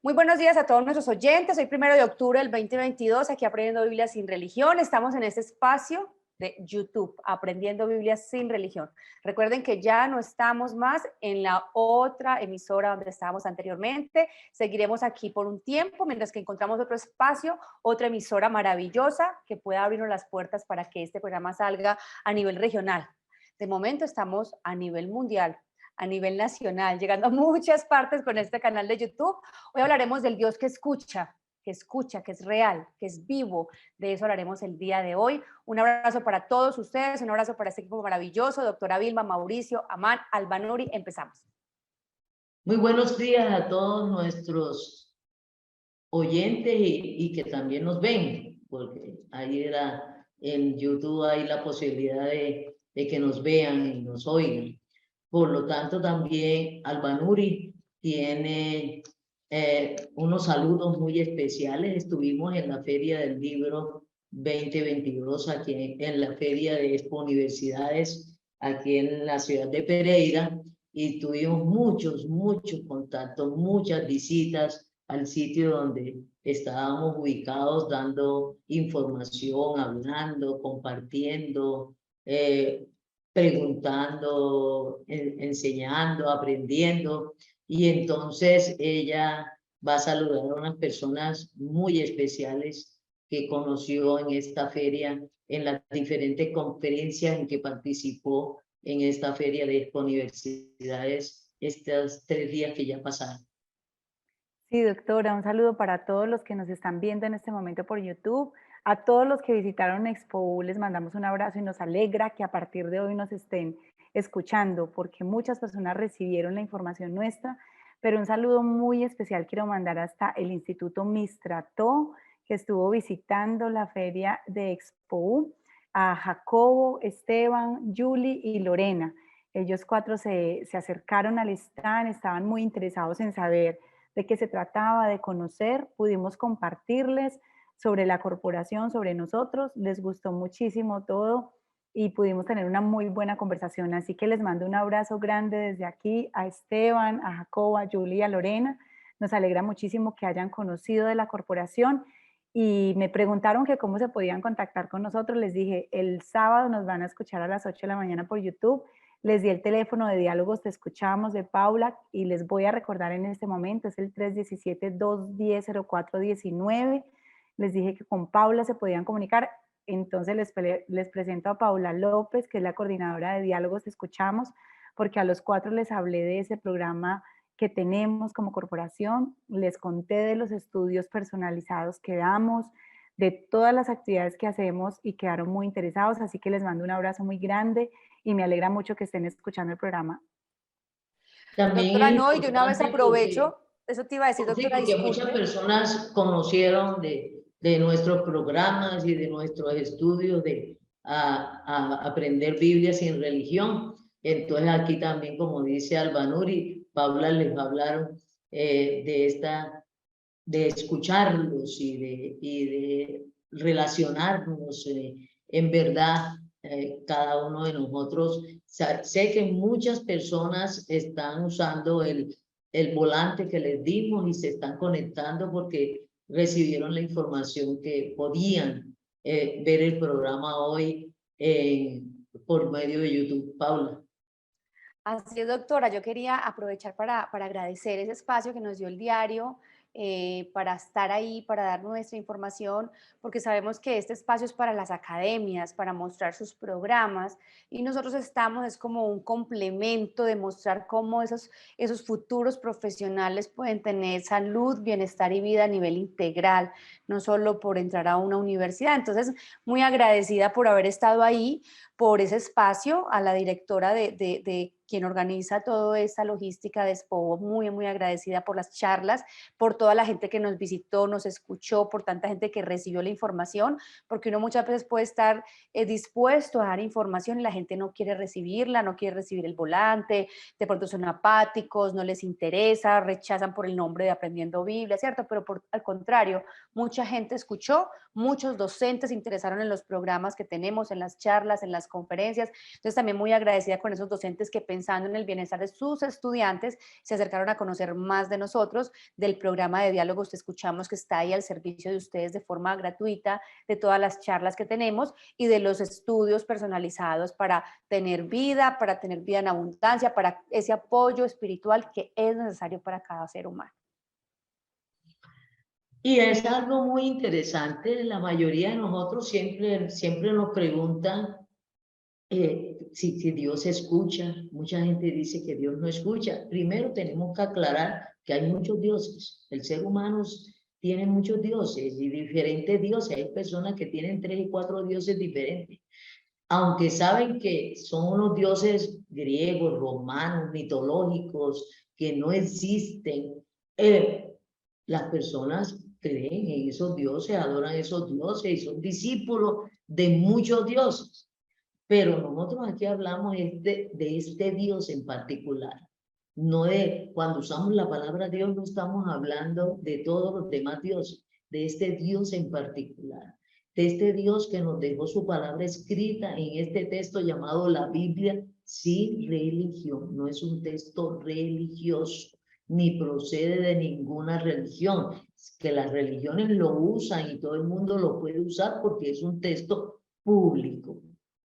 Muy buenos días a todos nuestros oyentes. Hoy 1 de octubre del 2022, aquí Aprendiendo Biblia sin Religión. Estamos en este espacio de YouTube, Aprendiendo Biblia sin Religión. Recuerden que ya no estamos más en la otra emisora donde estábamos anteriormente. Seguiremos aquí por un tiempo, mientras que encontramos otro espacio, otra emisora maravillosa que pueda abrirnos las puertas para que este programa salga a nivel regional. De momento estamos a nivel mundial, a nivel nacional, llegando a muchas partes con este canal de YouTube. Hoy hablaremos del Dios que escucha, que es real, que es vivo. De eso hablaremos el día de hoy. Un abrazo para todos ustedes, un abrazo para este equipo maravilloso, doctora Vilma, Mauricio, Amán, Albanuri. Empezamos. Muy buenos días a todos nuestros oyentes y que también nos ven, porque ahí en YouTube hay la posibilidad de que nos vean y nos oigan. Por lo tanto, también Albanuri tiene unos saludos muy especiales. Estuvimos en la Feria del Libro 2022, aquí en la Feria de Expo Universidades, aquí en la ciudad de Pereira, y tuvimos muchos contactos, muchas visitas al sitio donde estábamos ubicados, dando información, hablando, compartiendo, preguntando, enseñando, aprendiendo. Y entonces ella va a saludar a unas personas muy especiales que conoció en esta feria, en las diferentes conferencias en que participó en esta feria de Expo Universidades, estos 3 días que ya pasaron. Sí, doctora, un saludo para todos los que nos están viendo en este momento por YouTube. A todos los que visitaron Expo les mandamos un abrazo y nos alegra que a partir de hoy nos estén escuchando, porque muchas personas recibieron la información nuestra, pero un saludo muy especial quiero mandar hasta el Instituto Mistrató, que estuvo visitando la feria de Expo, a Jacobo, Esteban, Julie y Lorena. Ellos 4 se acercaron al stand, estaban muy interesados en saber de qué se trataba, de conocer, pudimos compartirles sobre la corporación, sobre nosotros, les gustó muchísimo todo y pudimos tener una muy buena conversación, así que les mando un abrazo grande desde aquí a Esteban, a Jacoba, a Julie, a Lorena. Nos alegra muchísimo que hayan conocido de la corporación y me preguntaron que cómo se podían contactar con nosotros. Les dije, el sábado nos van a escuchar a las 8 de la mañana por YouTube. Les di el teléfono de Diálogos Te Escuchamos de Paula y les voy a recordar en este momento, es el 317-210-0419. Les dije que con Paula se podían comunicar, entonces les presento a Paula López, que es la coordinadora de Diálogos Te Escuchamos, porque a los 4 les hablé de ese programa que tenemos como corporación, les conté de los estudios personalizados que damos, de todas las actividades que hacemos y quedaron muy interesados, así que les mando un abrazo muy grande y me alegra mucho que estén escuchando el programa. También doctora, no, y de una vez aprovecho, eso te iba a decir, doctora, porque muchas personas conocieron de nuestros programas y de nuestros estudios a aprender Biblia sin religión. Entonces aquí también, como dice Albanuri, Paula les hablaron de escucharlos y de relacionarnos en verdad, cada uno de nosotros. Sé que muchas personas están usando el volante que les dimos y se están conectando porque recibieron la información que podían ver el programa hoy por medio de YouTube. Paula. Así es, doctora. Yo quería aprovechar para agradecer ese espacio que nos dio el diario, para estar ahí, para dar nuestra información, porque sabemos que este espacio es para las academias, para mostrar sus programas, y nosotros estamos, es como un complemento de mostrar cómo esos futuros profesionales pueden tener salud, bienestar y vida a nivel integral, no solo por entrar a una universidad. Entonces, muy agradecida por haber estado ahí, por ese espacio, a la directora de quien organiza toda esta logística de Expo, muy agradecida por las charlas, por toda la gente que nos visitó, nos escuchó, por tanta gente que recibió la información, porque uno muchas veces puede estar dispuesto a dar información y la gente no quiere recibirla, no quiere recibir el volante, de pronto son apáticos, no les interesa, rechazan por el nombre de Aprendiendo Biblia, ¿cierto? Pero al contrario, mucha gente escuchó, muchos docentes se interesaron en los programas que tenemos, en las charlas, en las conferencias. Entonces también muy agradecida con esos docentes que pensando en el bienestar de sus estudiantes, se acercaron a conocer más de nosotros, del programa de diálogos que escuchamos que está ahí al servicio de ustedes de forma gratuita, de todas las charlas que tenemos y de los estudios personalizados para tener vida en abundancia, para ese apoyo espiritual que es necesario para cada ser humano. Y es algo muy interesante. La mayoría de nosotros siempre nos preguntan si Dios escucha. Mucha gente dice que Dios no escucha. Primero tenemos que aclarar que hay muchos dioses. El ser humano tiene muchos dioses y diferentes dioses. Hay personas que tienen 3 y 4 dioses diferentes. Aunque saben que son unos dioses griegos, romanos, mitológicos, que no existen, las personas creen en esos dioses, adoran esos dioses y son discípulos de muchos dioses. Pero nosotros aquí hablamos de este Dios en particular. No de, cuando usamos la palabra Dios, no estamos hablando de todos los demás dioses, de este Dios en particular, de este Dios que nos dejó su palabra escrita en este texto llamado la Biblia, sin religión. No es un texto religioso, ni procede de ninguna religión, que las religiones lo usan y todo el mundo lo puede usar porque es un texto público,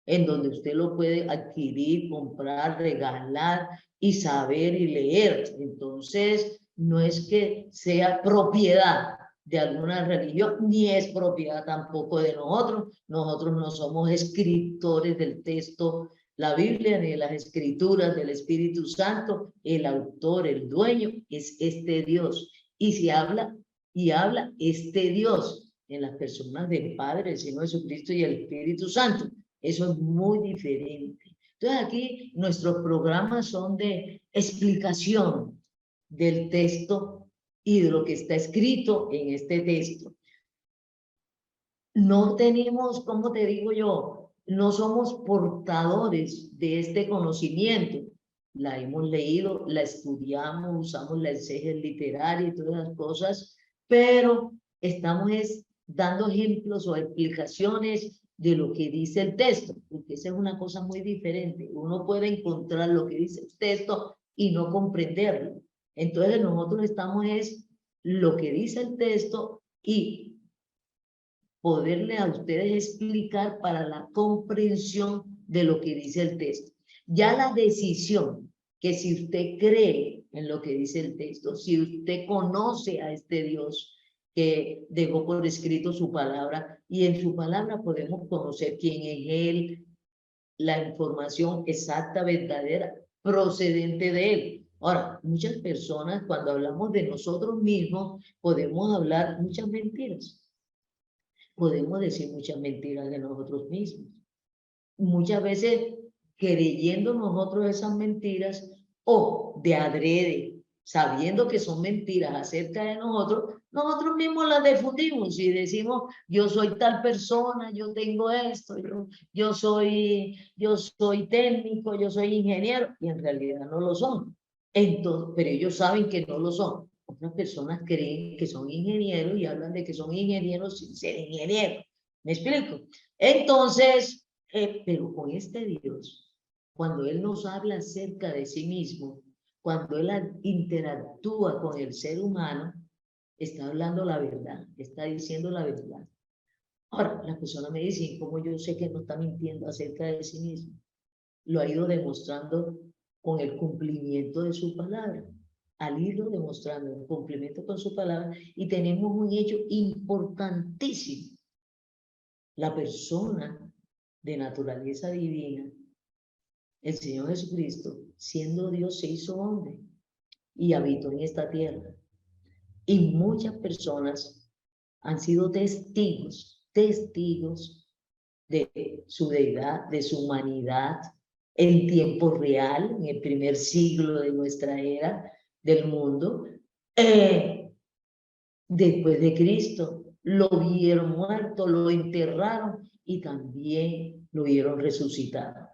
en donde usted lo puede adquirir, comprar, regalar y saber y leer. Entonces, no es que sea propiedad de alguna religión, ni es propiedad tampoco de nosotros. Nosotros no somos escritores del texto, la Biblia, ni de las escrituras del Espíritu Santo. El autor, el dueño, es este Dios. Y si habla, y habla este Dios en las personas del Padre, el Señor Jesucristo y el Espíritu Santo. Eso es muy diferente. Entonces aquí nuestros programas son de explicación del texto y de lo que está escrito en este texto. No tenemos, ¿cómo te digo yo? No somos portadores de este conocimiento. La hemos leído, la estudiamos, usamos la exégesis literaria y todas las cosas, pero estamos dando ejemplos o explicaciones de lo que dice el texto, porque esa es una cosa muy diferente. Uno puede encontrar lo que dice el texto y no comprenderlo. Entonces nosotros estamos lo que dice el texto y poderle a ustedes explicar para la comprensión de lo que dice el texto. Ya la decisión, que si usted cree en lo que dice el texto, si usted conoce a este Dios que dejó por escrito su palabra, y en su palabra podemos conocer quién es Él, la información exacta, verdadera, procedente de Él. Ahora, muchas personas, cuando hablamos de nosotros mismos, podemos hablar muchas mentiras. Podemos decir muchas mentiras de nosotros mismos. Muchas veces creyendo nosotros esas mentiras o de adrede, sabiendo que son mentiras acerca de nosotros, nosotros mismos las difundimos y decimos, yo soy tal persona, yo tengo esto, yo soy técnico, yo soy ingeniero, y en realidad no lo son. Entonces, pero ellos saben que no lo son. Otras personas creen que son ingenieros y hablan de que son ingenieros sin ser ingenieros. ¿Me explico? Entonces, pero con este Dios, cuando Él nos habla acerca de sí mismo, cuando Él interactúa con el ser humano, está hablando la verdad, está diciendo la verdad. Ahora, las personas me dicen, ¿cómo yo sé que no está mintiendo acerca de sí mismo? Lo ha ido demostrando con el cumplimiento de su palabra. Al irlo demostrando el cumplimiento con su palabra, y tenemos un hecho importantísimo. La persona de naturaleza divina, el Señor Jesucristo, siendo Dios, se hizo hombre y habitó en esta tierra. Y muchas personas han sido testigos de su deidad, de su humanidad, en tiempo real, en el primer siglo de nuestra era del mundo. Después de Cristo, lo vieron muerto, lo enterraron y también lo vieron resucitado.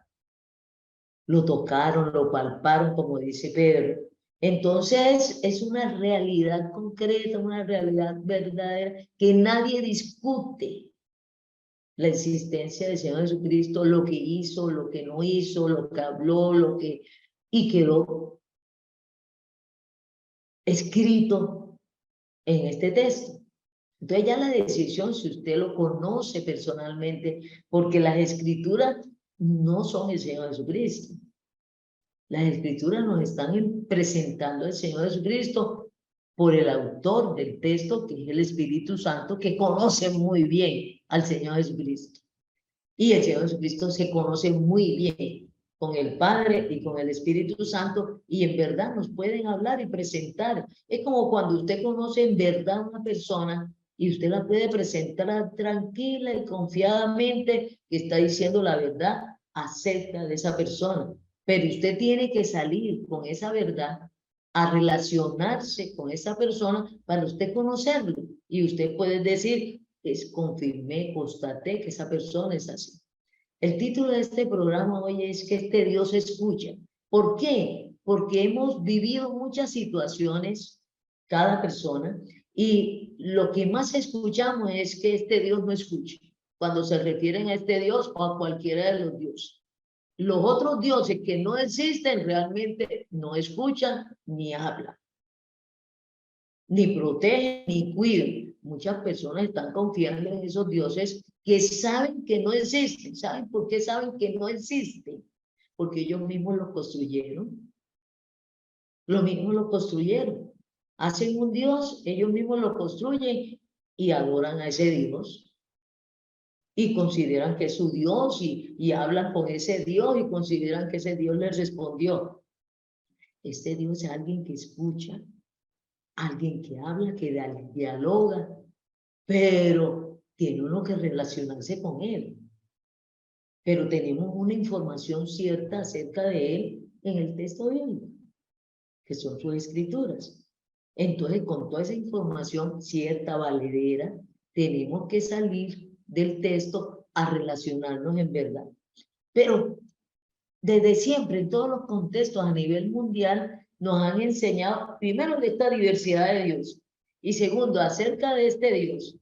Lo tocaron, lo palparon, como dice Pedro. Entonces es una realidad concreta, una realidad verdadera que nadie discute. La existencia del Señor Jesucristo, lo que hizo, lo que no hizo, lo que habló, lo que y quedó escrito en este texto. Entonces ya la decisión, si usted lo conoce personalmente, porque las escrituras no son el Señor Jesucristo. Las escrituras nos están presentando al Señor Jesucristo por el autor del texto, que es el Espíritu Santo, que conoce muy bien al Señor Jesucristo. Y el Señor Jesucristo se conoce muy bien con el Padre y con el Espíritu Santo, y en verdad nos pueden hablar y presentar. Es como cuando usted conoce en verdad a una persona y usted la puede presentar tranquila y confiadamente que está diciendo la verdad acerca de esa persona. Pero usted tiene que salir con esa verdad a relacionarse con esa persona para usted conocerlo. Y usted puede decir, confirmé, constaté que esa persona es así. El título de este programa hoy es que este Dios escucha. ¿Por qué? Porque hemos vivido muchas situaciones, cada persona, y lo que más escuchamos es que este Dios no escucha, cuando se refieren a este Dios o a cualquiera de los dioses. Los otros dioses que no existen realmente no escuchan ni hablan, ni protegen, ni cuidan. Muchas personas están confiando en esos dioses que saben que no existen. ¿Saben por qué saben que no existen? Porque ellos mismos los construyeron. Los mismos los construyeron. Hacen un dios, ellos mismos lo construyen y adoran a ese dios. Y consideran que es su Dios y hablan con ese Dios y consideran que ese Dios les respondió. Este Dios es alguien que escucha, alguien que habla, que dialoga, pero tiene uno que relacionarse con él. Pero tenemos una información cierta acerca de él en el texto bíblico, que son sus escrituras. Entonces, con toda esa información cierta, valedera, tenemos que salir del texto a relacionarnos en verdad. Pero desde siempre, en todos los contextos a nivel mundial, nos han enseñado, primero, de esta diversidad de Dios, y segundo, acerca de este Dios,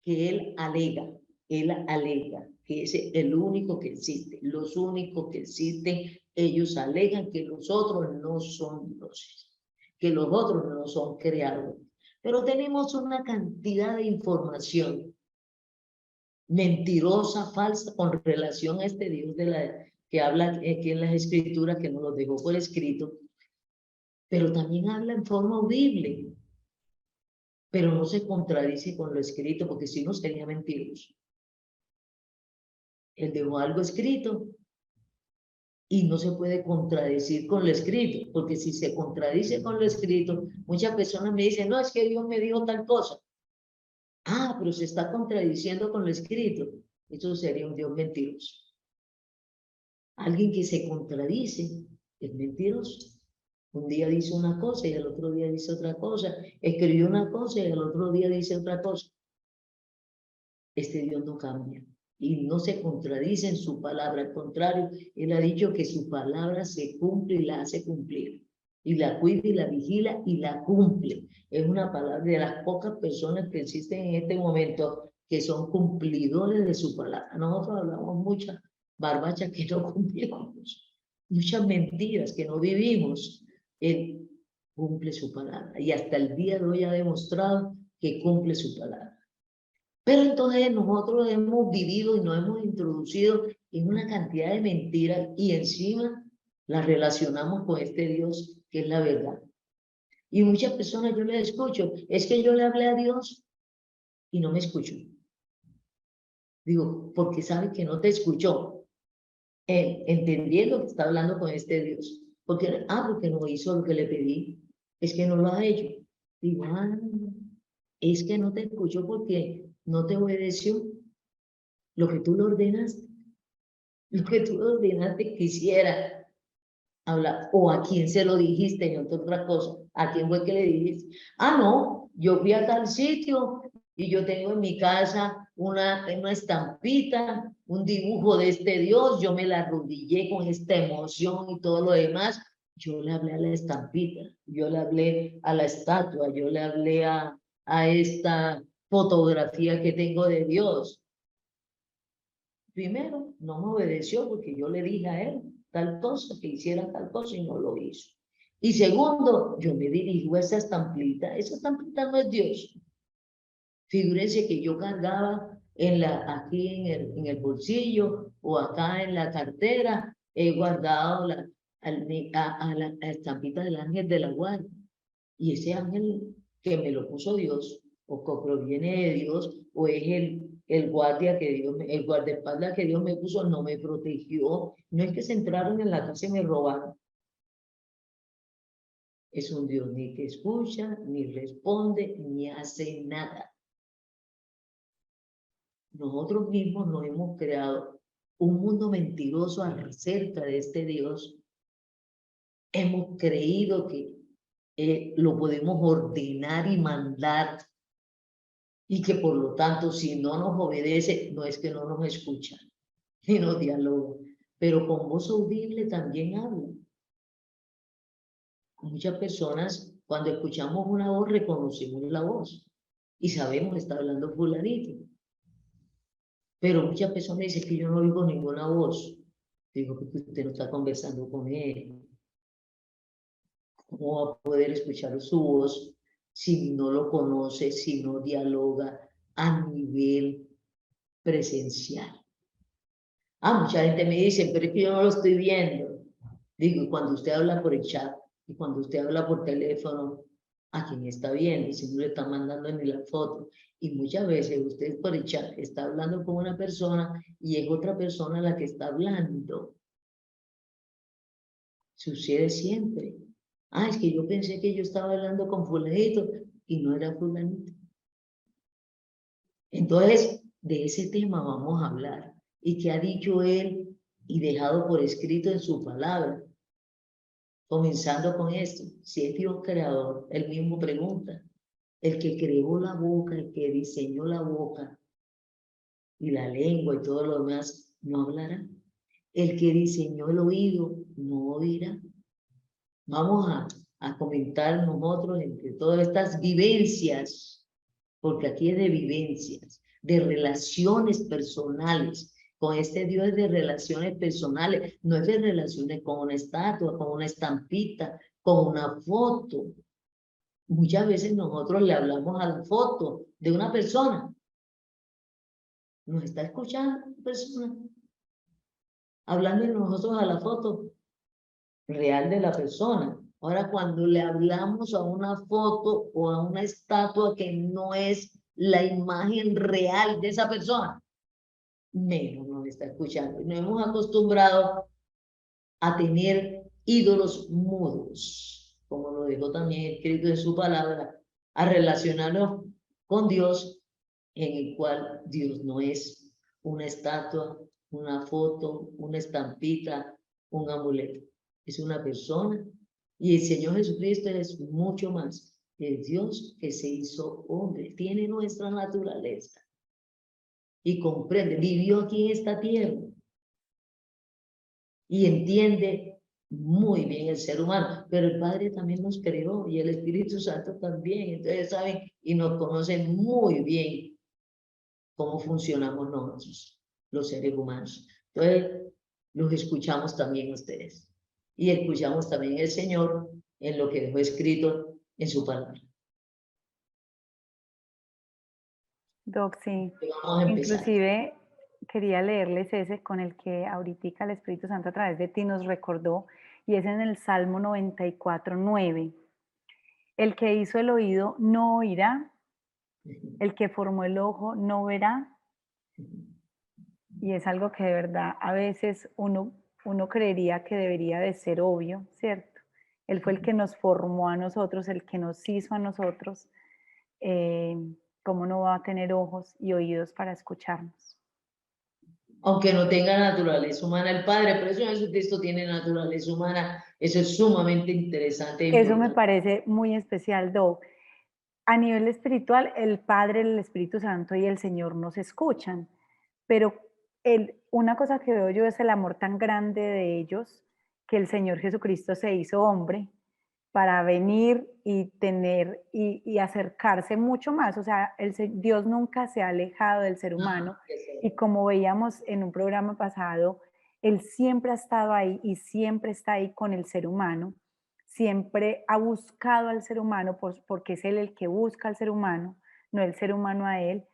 que él alega que es el único que existe, los únicos que existen. Ellos alegan que los otros no son dioses, que los otros no son creados. Pero tenemos una cantidad de información mentirosa, falsa, con relación a este Dios que habla aquí en las escrituras, que nos lo dejó por escrito, pero también habla en forma audible, pero no se contradice con lo escrito, porque si no sería mentiroso. Él dejó algo escrito y no se puede contradecir con lo escrito, porque si se contradice con lo escrito, muchas personas me dicen, no, es que Dios me dijo tal cosa. Ah, pero se está contradiciendo con lo escrito. Eso sería un Dios mentiroso. Alguien que se contradice es mentiroso. Un día dice una cosa y al otro día dice otra cosa. Escribió una cosa y al otro día dice otra cosa. Este Dios no cambia y no se contradice en su palabra. Al contrario, Él ha dicho que su palabra se cumple y la hace cumplir. Y la cuida y la vigila y la cumple. Es una palabra de las pocas personas que existen en este momento que son cumplidores de su palabra. Nosotros hablamos muchas barbachas que no cumplimos, muchas mentiras que no vivimos. Él cumple su palabra y hasta el día de hoy ha demostrado que cumple su palabra. Pero entonces nosotros hemos vivido y nos hemos introducido en una cantidad de mentiras y encima las relacionamos con este Dios que es la verdad. Y muchas personas yo les escucho, es que yo le hablé a Dios y no me escuchó. Digo, porque sabe que no te escuchó, entendiendo que está hablando con este Dios. Porque no hizo lo que le pedí, es que no lo ha hecho. Digo, es que no te escuchó porque no te obedeció lo que tú le ordenaste. Lo que tú le ordenaste quisiera hablar. O a quién se lo dijiste, en otra cosa. ¿A quién fue que le dijiste? No, yo fui a tal sitio y yo tengo en mi casa una estampita, un dibujo de este Dios. Yo me la arrodillé con esta emoción y todo lo demás. Yo le hablé a la estampita, yo le hablé a la estatua, yo le hablé a esta fotografía que tengo de Dios. Primero, no me obedeció porque yo le dije a él tal cosa, que hiciera tal cosa y no lo hizo. Y segundo, yo me dirijo a esa estampita no es Dios. Figúrense que yo cargaba aquí en el bolsillo o acá en la cartera, he guardado la estampita del ángel de la guardia. Y ese ángel que me lo puso Dios, o que proviene de Dios, o es el guardia que Dios, el guardaespaldas que Dios me puso, no me protegió. No es que se entraron en la casa y me robaron. Es un Dios ni que escucha, ni responde, ni hace nada. Nosotros mismos nos hemos creado un mundo mentiroso acerca de este Dios. Hemos creído que lo podemos ordenar y mandar y que por lo tanto si no nos obedece, no es que no nos escucha ni nos dialoga, pero con voz audible también habla. Muchas personas cuando escuchamos una voz reconocemos la voz y sabemos que está hablando fulanito. Pero muchas personas dicen que yo no oigo ninguna voz. Digo que usted no está conversando con él. ¿Cómo va a poder escuchar su voz si no lo conoce, si no dialoga a nivel presencial? Mucha gente me dice, pero es que yo no lo estoy viendo. Digo, y cuando usted habla por el chat y cuando usted habla por teléfono, ¿a quién está viendo? Si no le está mandando ni la foto. Y muchas veces usted por el chat está hablando con una persona y es otra persona la que está hablando. Sucede siempre. Es que yo pensé que yo estaba hablando con fulanito y no era fulanito. Entonces, de ese tema vamos a hablar. ¿Y qué ha dicho él y dejado por escrito en su palabra? Comenzando con esto, si es Dios creador, él mismo pregunta, el que creó la boca, el que diseñó la boca y la lengua y todo lo demás, ¿no hablará? El que diseñó el oído, ¿no oirá? Vamos a comentar nosotros entre todas estas vivencias, porque aquí es de vivencias, de relaciones personales. Con este Dios es de relaciones personales, no es de relaciones con una estatua, con una estampita, con una foto. Muchas veces nosotros le hablamos a la foto de una persona. ¿Nos está escuchando la persona? Hablando de nosotros a la foto real de la persona. Ahora, cuando le hablamos a una foto o a una estatua que no es la imagen real de esa persona, menos nos está escuchando. Nos hemos acostumbrado a tener ídolos mudos, como lo dijo también escrito en su palabra, a relacionarnos con Dios, en el cual Dios no es una estatua, una foto, una estampita, un amuleto. Es una persona y el Señor Jesucristo es mucho más. El Dios que se hizo hombre, tiene nuestra naturaleza y comprende, vivió aquí en esta tierra y entiende muy bien el ser humano, pero el Padre también nos creó y el Espíritu Santo también, entonces saben y nos conocen muy bien cómo funcionamos nosotros, los seres humanos. Entonces, los escuchamos también ustedes y escuchamos también el Señor en lo que dejó escrito en su palabra. Doc, sí. Vamos a empezar. Inclusive quería leerles ese con el que ahorita el Espíritu Santo a través de ti nos recordó, y es en el Salmo 94:9. El que hizo el oído no oirá, el que formó el ojo no verá. Y es algo que de verdad a veces uno creería que debería de ser obvio, ¿cierto? Él fue el que nos formó a nosotros, el que nos hizo a nosotros. ¿Cómo no va a tener ojos y oídos para escucharnos? Aunque no tenga naturaleza humana el Padre, pero eso Jesucristo tiene naturaleza humana, eso es sumamente interesante. Eso me parece muy especial, Doc. A nivel espiritual, el Padre, el Espíritu Santo y el Señor nos escuchan, pero una cosa que veo yo es el amor tan grande de ellos, que el Señor Jesucristo se hizo hombre para venir y tener y acercarse mucho más. O sea, Dios nunca se ha alejado del ser humano, y como veíamos en un programa pasado, Él siempre ha estado ahí y siempre está ahí con el ser humano, siempre ha buscado al ser humano porque es Él el que busca al ser humano, no el ser humano a Él,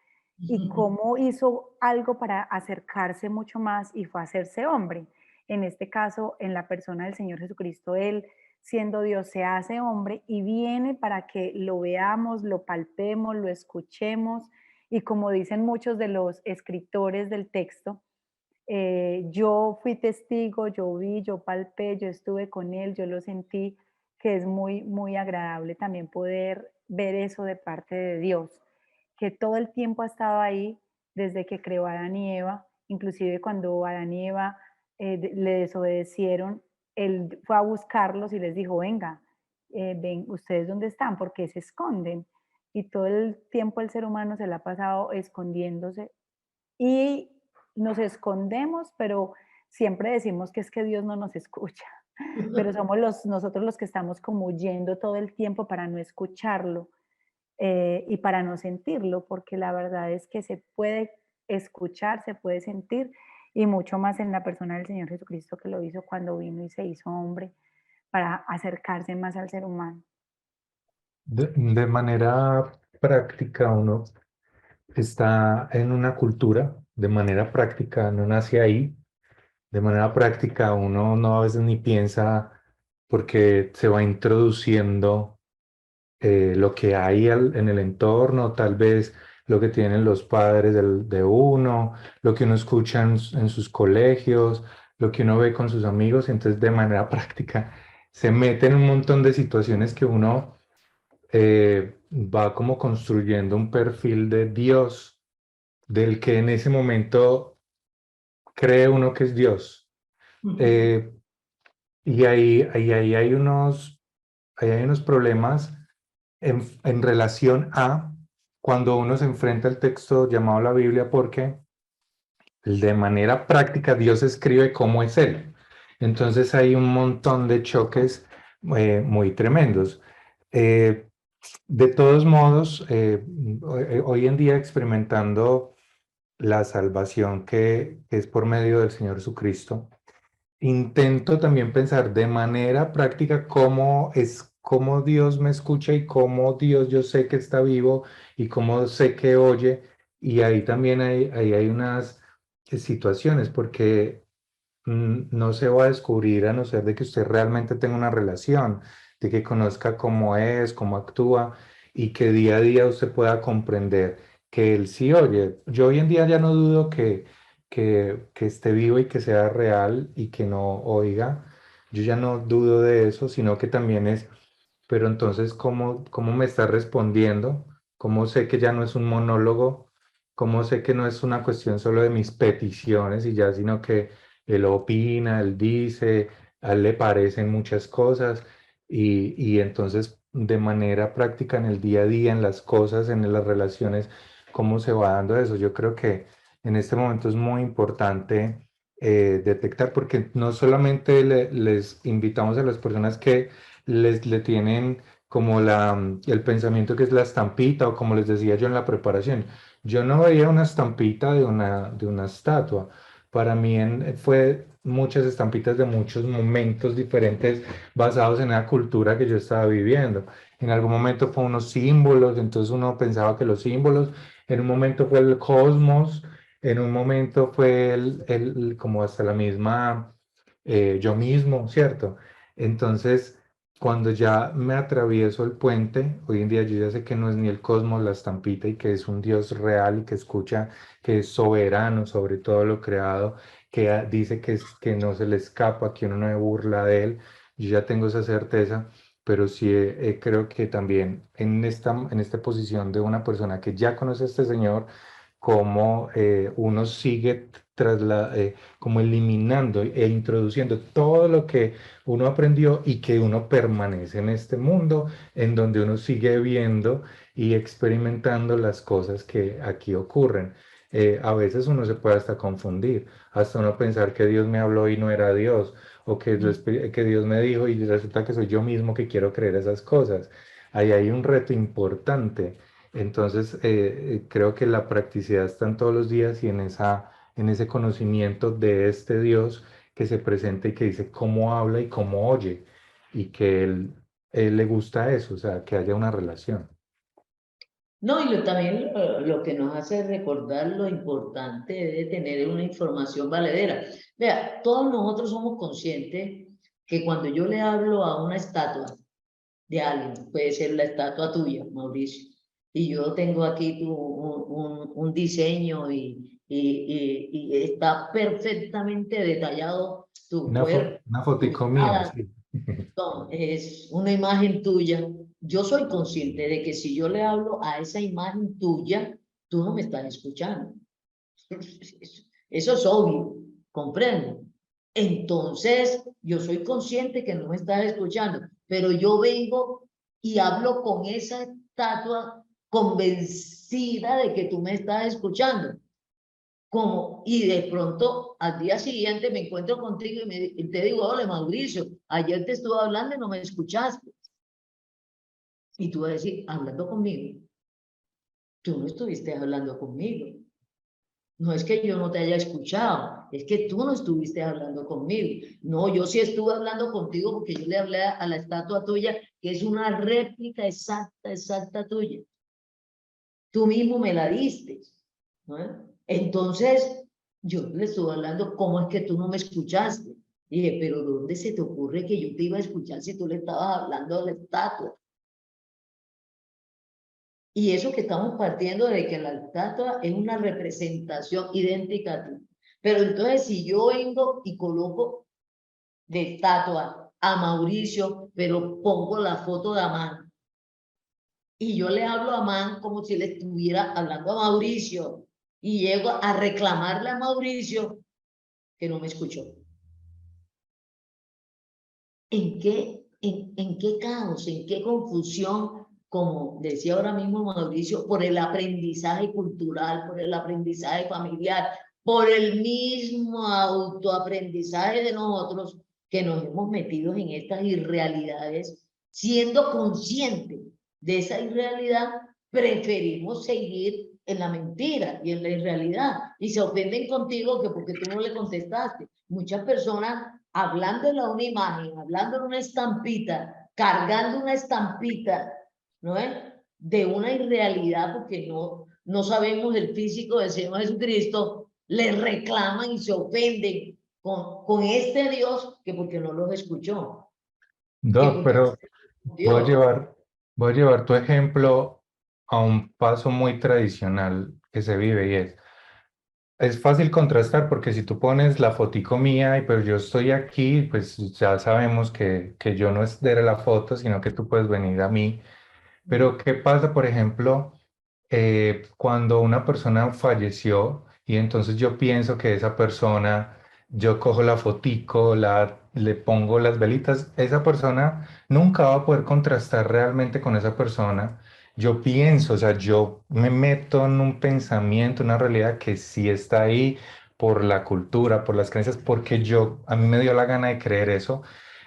y cómo hizo algo para acercarse mucho más y fue hacerse hombre. En este caso, en la persona del Señor Jesucristo, Él siendo Dios se hace hombre y viene para que lo veamos, lo palpemos, lo escuchemos y como dicen muchos de los escritores del texto, yo fui testigo, yo vi, yo palpé, yo estuve con él, yo lo sentí, que es muy, muy agradable también poder ver eso de parte de Dios, que todo el tiempo ha estado ahí desde que creó a Adán y Eva, inclusive cuando Adán y Eva le desobedecieron, él fue a buscarlos y les dijo, venga, ven, ¿ustedes dónde están? ¿Por qué se esconden? Y todo el tiempo el ser humano se la ha pasado escondiéndose y nos escondemos, pero siempre decimos que es que Dios no nos escucha, pero somos nosotros los que estamos como huyendo todo el tiempo para no escucharlo y para no sentirlo, porque la verdad es que se puede escuchar, se puede sentir y mucho más en la persona del Señor Jesucristo que lo hizo cuando vino y se hizo hombre para acercarse más al ser humano. De manera práctica, uno está en una cultura, de manera práctica, no nace ahí, de manera práctica, uno no a veces ni piensa porque se va introduciendo lo que hay en el entorno, tal vez lo que tienen los padres de uno, lo que uno escucha en sus colegios, lo que uno ve con sus amigos, entonces de manera práctica se mete en un montón de situaciones que uno va como construyendo un perfil de Dios, del que en ese momento cree uno que es Dios. Eh, y ahí ahí hay unos problemas en relación a cuando uno se enfrenta al texto llamado la Biblia, porque de manera práctica Dios escribe cómo es Él. Entonces hay un montón de choques muy tremendos. Eh, de todos modos, hoy en día experimentando la salvación que es por medio del Señor Jesucristo, intento también pensar de manera práctica cómo Dios me escucha y cómo Dios yo sé que está vivo y cómo sé que oye. Y ahí también ahí hay unas situaciones porque no se va a descubrir a no ser de que usted realmente tenga una relación, de que conozca cómo es, cómo actúa y que día a día usted pueda comprender que él sí oye. Yo hoy en día ya no dudo que esté vivo y que sea real y que no oiga. Yo ya no dudo de eso, sino que también es, pero entonces, ¿cómo me está respondiendo? ¿Cómo sé que ya no es un monólogo? ¿Cómo sé que no es una cuestión solo de mis peticiones y ya, sino que él opina, él dice, a él le parecen muchas cosas y entonces de manera práctica en el día a día, en las cosas, en las relaciones, cómo se va dando eso? Yo creo que en este momento es muy importante detectar porque no solamente les invitamos a las personas que le tienen como el pensamiento que es la estampita o como les decía yo en la preparación. Yo no veía una estampita de una estatua. Para mí fue muchas estampitas de muchos momentos diferentes basados en la cultura que yo estaba viviendo. En algún momento fue unos símbolos, entonces uno pensaba que los símbolos, en un momento fue el cosmos, en un momento fue como hasta la misma yo mismo, ¿cierto? Entonces, cuando ya me atravieso el puente, hoy en día yo ya sé que no es ni el cosmos, la estampita, y que es un Dios real y que escucha, que es soberano sobre todo lo creado, que dice que no se le escapa, que uno no se burla de él. Yo ya tengo esa certeza, pero sí creo que también en esta posición de una persona que ya conoce a este Señor, cómo uno sigue como eliminando e introduciendo todo lo que uno aprendió y que uno permanece en este mundo en donde uno sigue viendo y experimentando las cosas que aquí ocurren. A veces uno se puede hasta confundir, hasta uno pensar que Dios me habló y no era Dios, o que Dios me dijo y resulta que soy yo mismo que quiero creer esas cosas. Ahí hay un reto importante. Entonces, creo que la practicidad está en todos los días y en ese conocimiento de este Dios que se presenta y que dice cómo habla y cómo oye, y que él le gusta eso, o sea, que haya una relación. No, y también lo que nos hace recordar lo importante de tener una información valedera. Vea, todos nosotros somos conscientes que cuando yo le hablo a una estatua de alguien, puede ser la estatua tuya, Mauricio, y yo tengo aquí un diseño y está perfectamente detallado tu cuerpo, Una tu fotico mía, cara, sí. no, es una imagen tuya. Yo soy consciente de que si yo le hablo a esa imagen tuya, tú no me estás escuchando. Eso es obvio, comprendo. Entonces, yo soy consciente que no me estás escuchando, pero yo vengo y hablo con esa estatua convencida de que tú me estás escuchando. Como, y de pronto al día siguiente me encuentro contigo y te digo, hola Mauricio, ayer te estuve hablando y no me escuchaste. Y tú vas a decir, hablando conmigo. Tú no estuviste hablando conmigo. No es que yo no te haya escuchado, es que tú no estuviste hablando conmigo. No, yo sí estuve hablando contigo porque yo le hablé a la estatua tuya, que es una réplica exacta tuya. Tú mismo me la diste, ¿no? Entonces, yo le estuve hablando, ¿cómo es que tú no me escuchaste? Y dije, pero ¿dónde se te ocurre que yo te iba a escuchar si tú le estabas hablando a la estatua? Y eso que estamos partiendo de que la estatua es una representación idéntica a ti. Pero entonces, si yo vengo y coloco de estatua a Mauricio, pero pongo la foto de Amán, y yo le hablo a Amán como si le estuviera hablando a Mauricio, y llego a reclamarle a Mauricio que no me escuchó. ¿En qué caos, en qué confusión, como decía ahora mismo Mauricio, por el aprendizaje cultural, por el aprendizaje familiar, por el mismo autoaprendizaje de nosotros que nos hemos metido en estas irrealidades, siendo conscientes de esa irrealidad, preferimos seguir en la mentira y en la irrealidad, y se ofenden contigo que porque tú no le contestaste. Muchas personas hablándole a una imagen, hablando de una estampita, cargando una estampita, ¿no es? De una irrealidad, porque no sabemos el físico del Señor Jesucristo, le reclaman y se ofenden con este Dios que porque no los escuchó. Doc, pero voy a Dios. llevar, voy a llevar tu ejemplo a un paso muy tradicional que se vive y es fácil contrastar porque si tú pones la fotico mía y pues yo estoy aquí, pues ya sabemos que yo no es de la foto, sino que tú puedes venir a mí. Pero ¿qué pasa, por ejemplo, cuando una persona falleció y entonces yo pienso que esa persona, yo cojo la fotico, le pongo las velitas, esa persona nunca va a poder contrastar realmente con esa persona. Yo pienso, o sea, yo me meto en un pensamiento, una realidad que sí está ahí por la cultura, por las creencias, porque a mí me dio la gana de creer eso.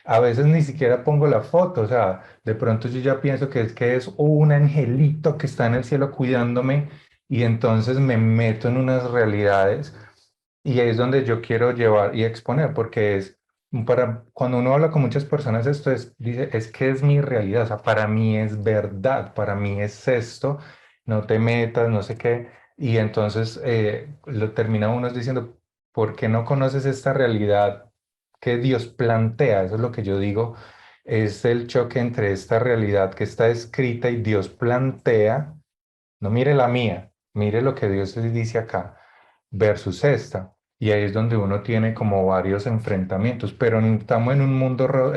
A veces ni siquiera pongo la foto, o sea, de pronto yo ya pienso que es un angelito que está en el cielo cuidándome y entonces me meto en unas realidades y ahí es donde yo quiero llevar y exponer, porque es para cuando uno habla con muchas personas esto dice, es que es mi realidad, o sea, para mí es verdad, para mí es esto, no te metas, no sé qué, y entonces lo termina uno diciendo, ¿por qué no conoces esta realidad que Dios plantea? Eso es lo que yo digo, es el choque entre esta realidad que está escrita y Dios plantea, no mire la mía, mire lo que Dios dice acá, versus esta. Y ahí es donde uno tiene como varios enfrentamientos, pero estamos en un mundo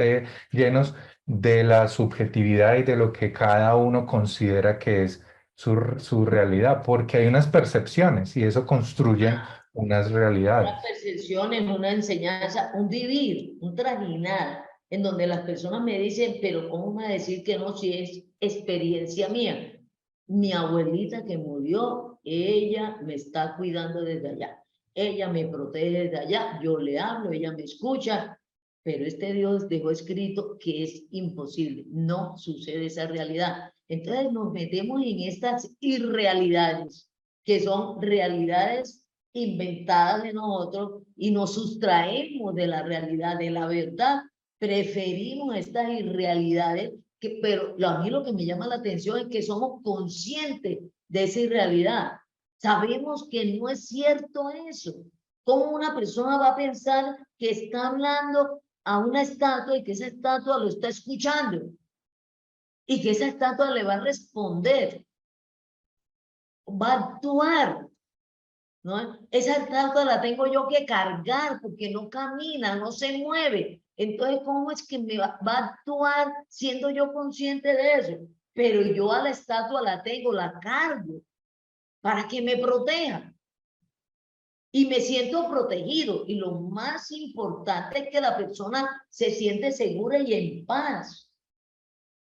llenos de la subjetividad y de lo que cada uno considera que es su realidad, porque hay unas percepciones y eso construyen unas Una realidades. percepción, en una enseñanza, un vivir, un trajinar, en donde las personas me dicen, pero ¿cómo me va a decir que no si es experiencia mía? Mi abuelita que murió, ella me está cuidando desde allá. Ella me protege desde allá, yo le hablo, ella me escucha, pero este Dios dejó escrito que es imposible, no sucede esa realidad. Entonces nos metemos en estas irrealidades, que son realidades inventadas de nosotros y nos sustraemos de la realidad, de la verdad. Preferimos estas irrealidades, pero a mí lo que me llama la atención es que somos conscientes de esa irrealidad. Sabemos que no es cierto eso. ¿Cómo una persona va a pensar que está hablando a una estatua y que esa estatua lo está escuchando? Y que esa estatua le va a responder, va a actuar, ¿no? Esa estatua la tengo yo que cargar porque no camina, no se mueve. Entonces, ¿cómo es que me va a actuar siendo yo consciente de eso? Pero yo a la estatua la tengo, la cargo para que me proteja. Y me siento protegido. Y lo más importante es que la persona se siente segura y en paz.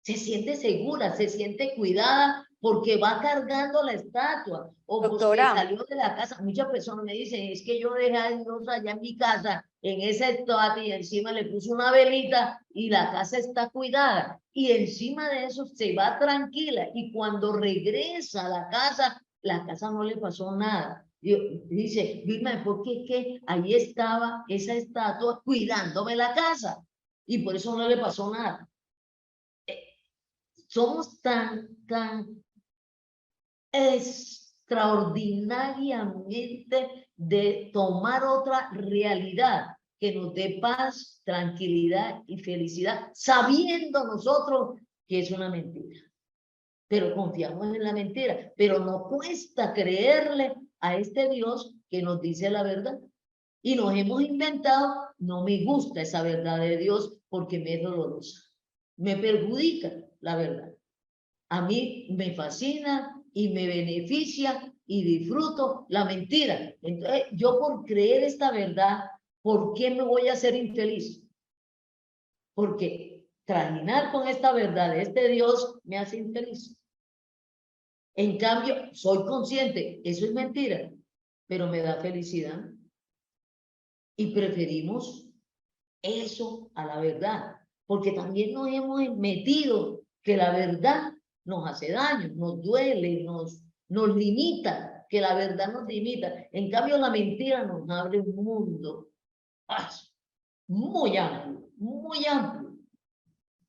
Se siente segura, se siente cuidada porque va cargando la estatua o porque salió de la casa. Muchas personas me dicen, es que yo dejé a Dios allá en mi casa, en esa estatua, y encima le puse una velita y la casa está cuidada. Y encima de eso se va tranquila y cuando regresa a la casa no le pasó nada. Dice, Vilma, ¿por qué que ahí estaba esa estatua cuidándome la casa? Y por eso no le pasó nada. Somos tan extraordinariamente de tomar otra realidad que nos dé paz, tranquilidad y felicidad, sabiendo nosotros que es una mentira. Pero confiamos en la mentira, pero nos cuesta creerle a este Dios que nos dice la verdad. Y nos hemos inventado, no me gusta esa verdad de Dios porque me es dolorosa, me perjudica la verdad. A mí me fascina y me beneficia y disfruto la mentira. Entonces, yo por creer esta verdad, ¿por qué me voy a hacer infeliz? Porque trajinar con esta verdad de este Dios me hace infeliz. En cambio, soy consciente, eso es mentira, pero me da felicidad. Y preferimos eso a la verdad, porque también nos hemos metido que la verdad nos hace daño, nos duele, nos limita, que la verdad nos limita. En cambio, la mentira nos abre un mundo muy amplio,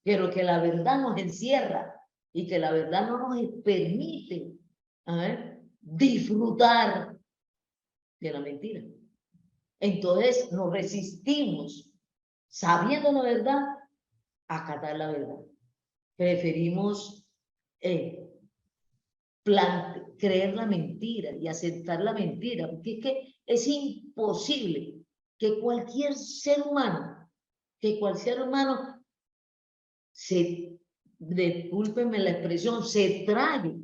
pero que la verdad nos encierra y que la verdad no nos permite disfrutar de la mentira. Entonces nos resistimos, sabiendo la verdad, a acatar la verdad. Preferimos creer la mentira y aceptar la mentira, porque es que es imposible que cualquier ser humano, discúlpenme la expresión, se trague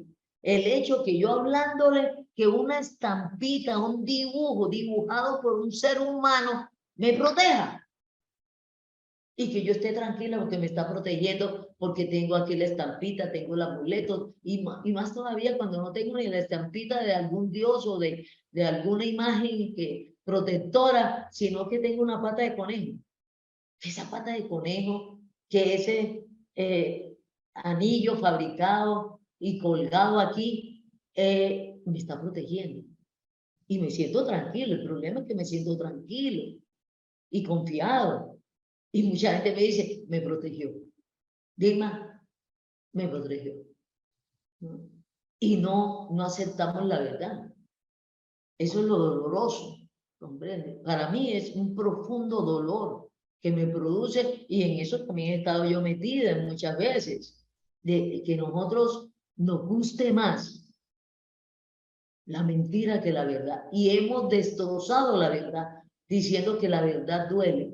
el hecho que yo hablándole que una estampita, un dibujo dibujado por un ser humano me proteja. Y que yo esté tranquila porque me está protegiendo, porque tengo aquí la estampita, tengo el amuleto, y más todavía cuando no tengo ni la estampita de algún dios o de alguna imagen protectora, sino que tengo una pata de conejo. Esa pata de conejo, que ese anillo fabricado y colgado aquí, me está protegiendo. Y me siento tranquilo. El problema es que me siento tranquilo y confiado. Y mucha gente me dice, me protegió. Dilma, me protegió. Y no aceptamos la verdad. Eso es lo doloroso, ¿comprende? Para mí es un profundo dolor que me produce, y en eso también he estado yo metida muchas veces, de que nosotros nos guste más la mentira que la verdad. Y hemos destrozado la verdad, diciendo que la verdad duele.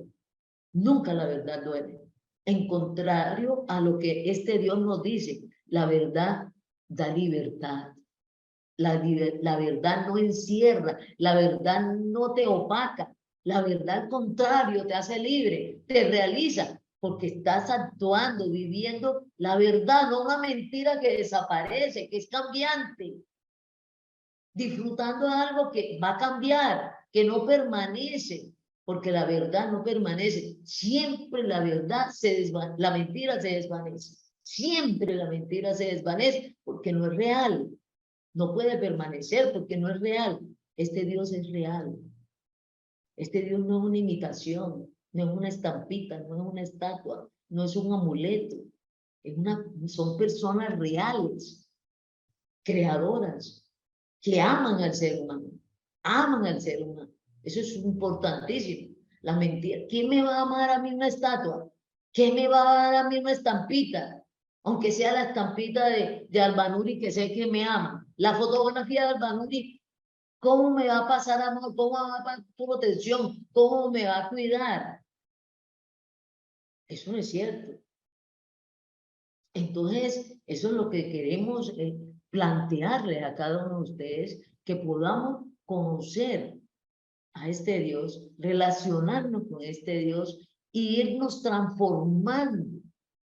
Nunca la verdad duele. En contrario a lo que este Dios nos dice, la verdad da libertad. La verdad no encierra, la verdad no te opaca, la verdad al contrario te hace libre, te realiza, porque estás actuando, viviendo la verdad, no una mentira que desaparece, que es cambiante, disfrutando algo que va a cambiar, que no permanece. Porque la verdad no permanece. Siempre la verdad la mentira se desvanece. Siempre la mentira se desvanece porque no es real. No puede permanecer porque no es real. Este Dios es real. Este Dios no es una imitación, no es una estampita, no es una estatua, no es un amuleto. Son personas reales, creadoras, que aman al ser humano. Aman al ser humano. Eso es importantísimo. La mentira. ¿Quién me va a amar a mí una estatua? ¿Quién me va a dar a mí una estampita? Aunque sea la estampita de Albanuri, que sé que me ama. La fotografía de Albanuri, ¿cómo me va a pasar amor? ¿Cómo va a pasar protección? ¿Cómo me va a cuidar? Eso no es cierto. Entonces, eso es lo que queremos plantearles a cada uno de ustedes, que podamos conocer a este Dios, relacionarnos con este Dios e irnos transformando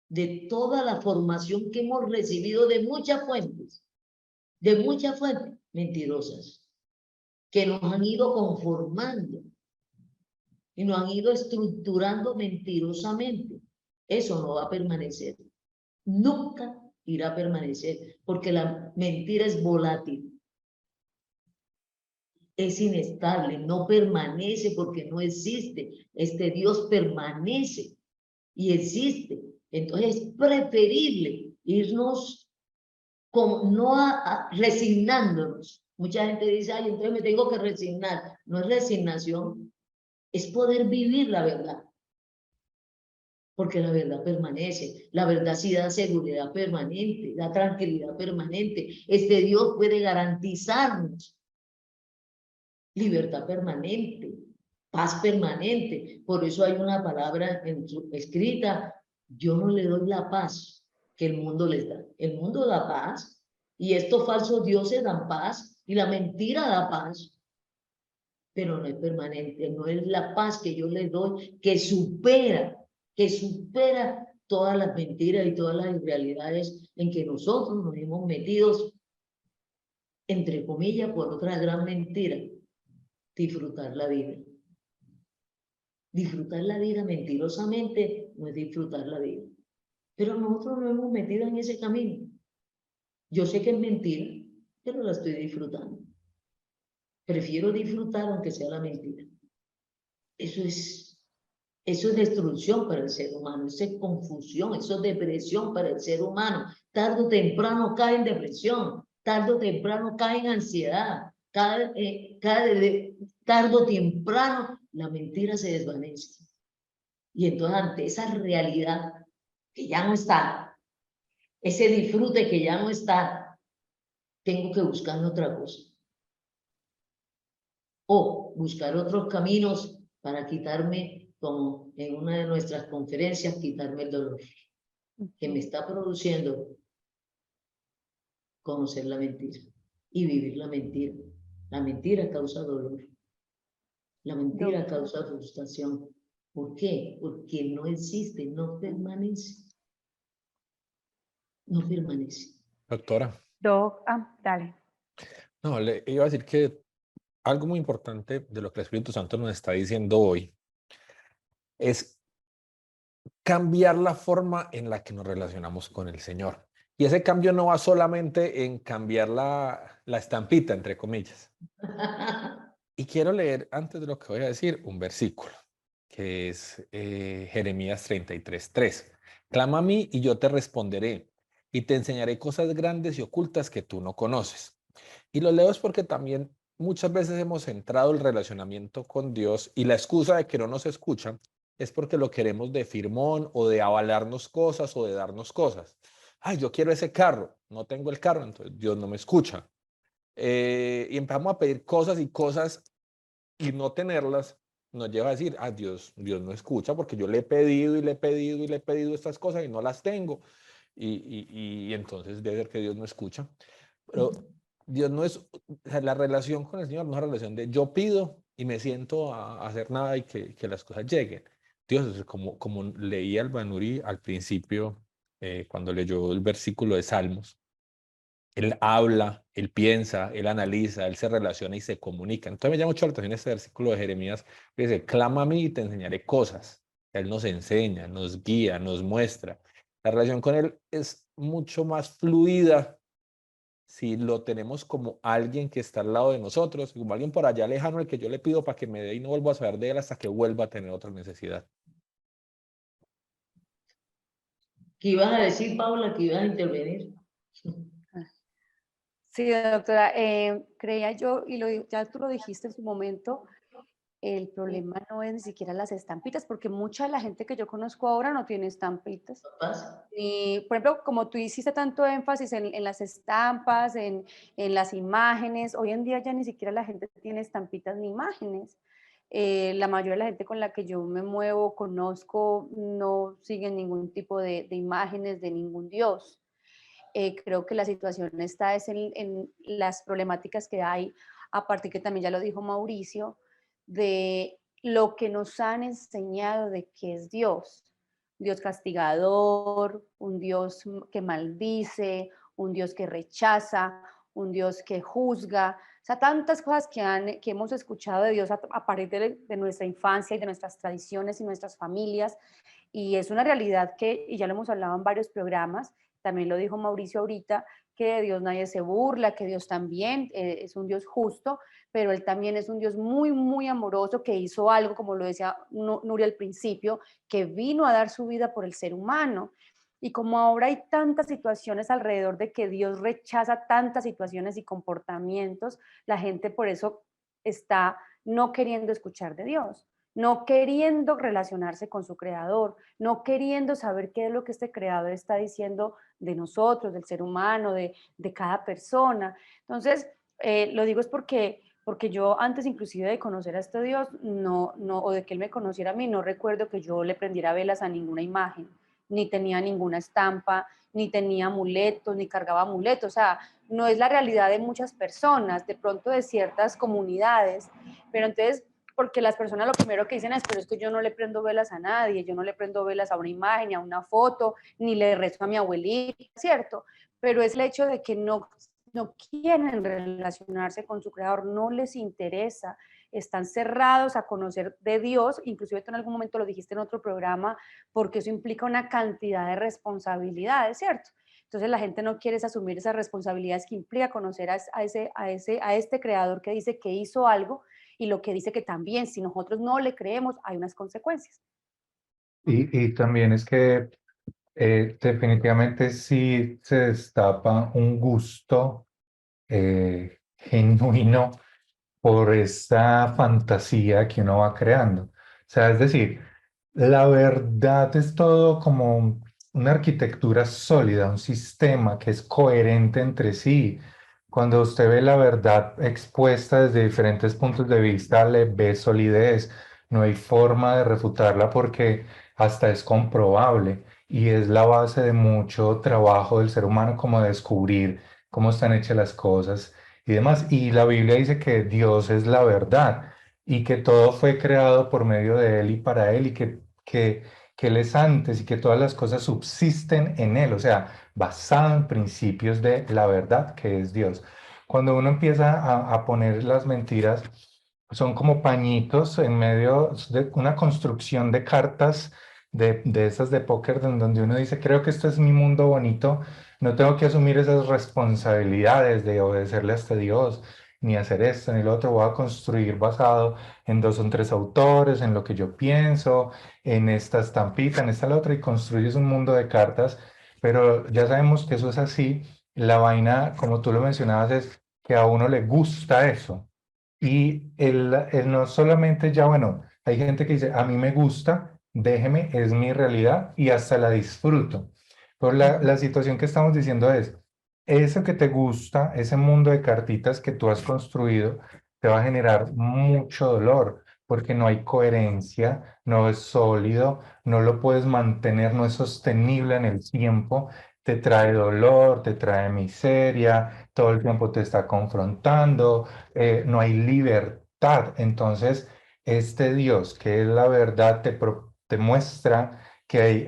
de toda la formación que hemos recibido de muchas fuentes mentirosas, que nos han ido conformando y nos han ido estructurando mentirosamente. Eso no va a permanecer. Nunca irá a permanecer, porque la mentira es volátil. Es inestable, no permanece porque no existe. Este Dios permanece y existe. Entonces es preferible irnos resignándonos. Mucha gente dice, ay, entonces me tengo que resignar. No es resignación, es poder vivir la verdad. Porque la verdad permanece, la verdad sí da seguridad permanente, da tranquilidad permanente. Este Dios puede garantizarnos libertad permanente, paz permanente. Por eso hay una palabra escrita: yo no le doy la paz que el mundo les da. El mundo da paz y estos falsos dioses dan paz y la mentira da paz, pero no es permanente, no es la paz que yo les doy que supera todas las mentiras y todas las irrealidades en que nosotros nos hemos metido, entre comillas, por otra gran mentira: disfrutar la vida. Disfrutar la vida mentirosamente no es disfrutar la vida. Pero nosotros nos hemos metido en ese camino. Yo sé que es mentira, pero la estoy disfrutando. Prefiero disfrutar aunque sea la mentira. Eso es destrucción para el ser humano, eso es confusión, eso es depresión para el ser humano. Tarde o temprano cae en depresión, tarde o temprano cae en ansiedad, tarde o temprano la mentira se desvanece. Y entonces, ante esa realidad que ya no está, ese disfrute que ya no está, tengo que buscar otra cosa. O buscar otros caminos para quitarme, como en una de nuestras conferencias, quitarme el dolor que me está produciendo conocer la mentira y vivir la mentira. La mentira causa dolor. La mentira causa frustración. ¿Por qué? Porque no existe, no permanece. No permanece. Doctora. Dale. No, le iba a decir que algo muy importante de lo que el Espíritu Santo nos está diciendo hoy es cambiar la forma en la que nos relacionamos con el Señor. Y ese cambio no va solamente en cambiar la estampita, entre comillas. Y quiero leer, antes de lo que voy a decir, un versículo, que es Jeremías 33:3. Clama a mí y yo te responderé, y te enseñaré cosas grandes y ocultas que tú no conoces. Y lo leo es porque también muchas veces hemos centrado el relacionamiento con Dios y la excusa de que no nos escuchan es porque lo queremos de firmón o de avalarnos cosas o de darnos cosas. Ay, yo quiero ese carro, no tengo el carro, entonces Dios no me escucha. Y empezamos a pedir cosas y cosas y no tenerlas nos lleva a decir, ah, Dios no escucha porque yo le he pedido y le he pedido y le he pedido estas cosas y no las tengo. Y entonces debe ser que Dios no escucha. Pero Dios no es, o sea, la relación con el Señor no es una relación de yo pido y me siento a hacer nada y que las cosas lleguen. Dios, como leía el Banuri al principio, cuando leyó el versículo de Salmos, Él habla, Él piensa, Él analiza, Él se relaciona y se comunica. Entonces me llama mucho la atención este versículo de Jeremías que dice, clama a mí y te enseñaré cosas. Él nos enseña, nos guía, nos muestra. La relación con Él es mucho más fluida si lo tenemos como alguien que está al lado de nosotros, como alguien por allá lejano al que yo le pido para que me dé y no vuelvo a saber de él hasta que vuelva a tener otra necesidad. ¿Qué ibas a decir, Paula? ¿Que ibas a intervenir? Sí, doctora, creía yo, y ya tú lo dijiste en su momento, el problema no es ni siquiera las estampitas, porque mucha de la gente que yo conozco ahora no tiene estampitas. ¿Papás? Y, por ejemplo, como tú hiciste tanto énfasis en las estampas, en las imágenes, hoy en día ya ni siquiera la gente tiene estampitas ni imágenes. La mayoría de la gente con la que yo me muevo, conozco, no siguen ningún tipo de imágenes de ningún dios. Creo que la situación está es en las problemáticas que hay, aparte que también ya lo dijo Mauricio, de lo que nos han enseñado de qué es Dios. Dios castigador, un Dios que maldice, un Dios que rechaza, un Dios que juzga. O sea, tantas cosas que hemos escuchado de Dios a partir de nuestra infancia y de nuestras tradiciones y nuestras familias. Y es una realidad que, y ya lo hemos hablado en varios programas, también lo dijo Mauricio ahorita, que de Dios nadie se burla, que Dios también es un Dios justo, pero Él también es un Dios muy, muy amoroso, que hizo algo, como lo decía Nuria al principio, que vino a dar su vida por el ser humano. Y como ahora hay tantas situaciones alrededor de que Dios rechaza tantas situaciones y comportamientos, la gente por eso está no queriendo escuchar de Dios, no queriendo relacionarse con su creador, no queriendo saber qué es lo que este creador está diciendo de nosotros, del ser humano, de cada persona. Entonces, lo digo es porque yo antes inclusive de conocer a este Dios, o de que Él me conociera a mí, no recuerdo que yo le prendiera velas a ninguna imagen, ni tenía ninguna estampa, ni tenía amuletos, ni cargaba amuletos. O sea, no es la realidad de muchas personas, de pronto de ciertas comunidades, pero entonces porque las personas lo primero que dicen es, pero es que yo no le prendo velas a nadie, yo no le prendo velas a una imagen, ni a una foto, ni le rezo a mi abuelita, ¿cierto? Pero es el hecho de que no quieren relacionarse con su creador, no les interesa, están cerrados a conocer de Dios, inclusive tú en algún momento lo dijiste en otro programa, porque eso implica una cantidad de responsabilidades, ¿cierto? Entonces la gente no quiere asumir esas responsabilidades que implica conocer a este creador que dice que hizo algo, y lo que dice que también si nosotros no le creemos hay unas consecuencias. Y también es que definitivamente sí se destapa un gusto genuino por esta fantasía que uno va creando. O sea, es decir, la verdad es todo como una arquitectura sólida, un sistema que es coherente entre sí. Cuando usted ve la verdad expuesta desde diferentes puntos de vista, le ve solidez. No hay forma de refutarla porque hasta es comprobable y es la base de mucho trabajo del ser humano, como descubrir cómo están hechas las cosas y demás. Y la Biblia dice que Dios es la verdad y que todo fue creado por medio de Él y para Él y que Él es antes y que todas las cosas subsisten en Él, o sea, basado en principios de la verdad que es Dios. Cuando uno empieza a poner las mentiras, son como pañitos en medio de una construcción de cartas de esas de póker donde uno dice, creo que esto es mi mundo bonito, no tengo que asumir esas responsabilidades de obedecerle a este Dios, ni hacer esto ni lo otro. Voy a construir basado en dos o tres autores, en lo que yo pienso, en esta estampita, en esta la otra, y construyes un mundo de cartas. Pero ya sabemos que eso es así. La vaina, como tú lo mencionabas, es que a uno le gusta eso. Y el no solamente ya, bueno, hay gente que dice, a mí me gusta, déjeme, es mi realidad y hasta la disfruto. Pero la situación que estamos diciendo es, eso que te gusta, ese mundo de cartitas que tú has construido, te va a generar mucho dolor, porque no hay coherencia, no es sólido, no lo puedes mantener, no es sostenible en el tiempo, te trae dolor, te trae miseria, todo el tiempo te está confrontando, no hay libertad. Entonces, este Dios, que es la verdad, te muestra que hay